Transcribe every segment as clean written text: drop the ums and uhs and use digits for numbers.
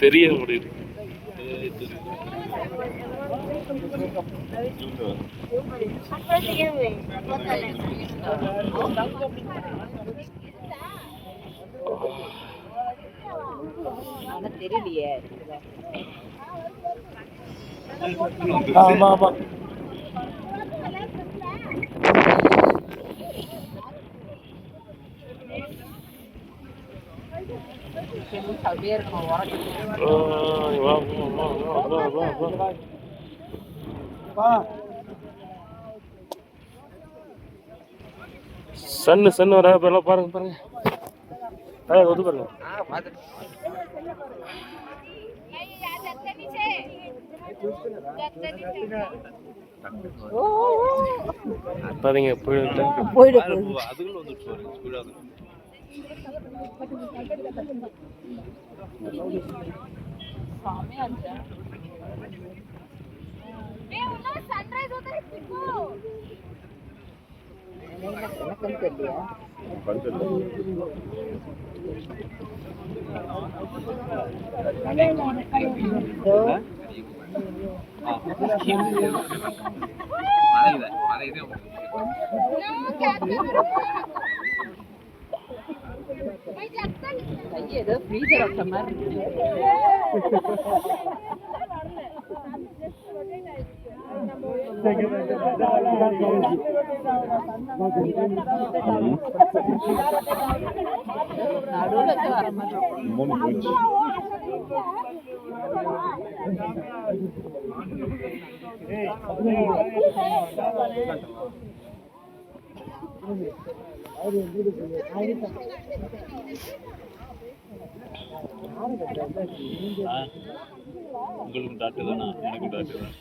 தெரிய முடியுது. தெரியலையே. ஆமா ஆமா. சன்னு வர பாருங்க பாருங்க. ஒது பாருங்க. பாருங்க போயிடு. ஏதோ ஃப்ரீசர் ஆஃப் மாதிரி உங்களுக்கு டாக்டர் தானா? எனக்கு டாக்டர் தான்.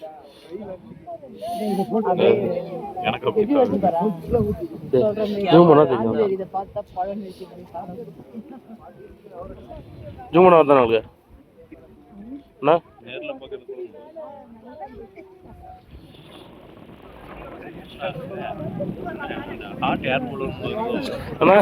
எனக்கு ஜூமனா தான் உங்களுக்கு அண்ணா நேரில் பார்க்கறது ஹார்ட் ஏர் போல அண்ணா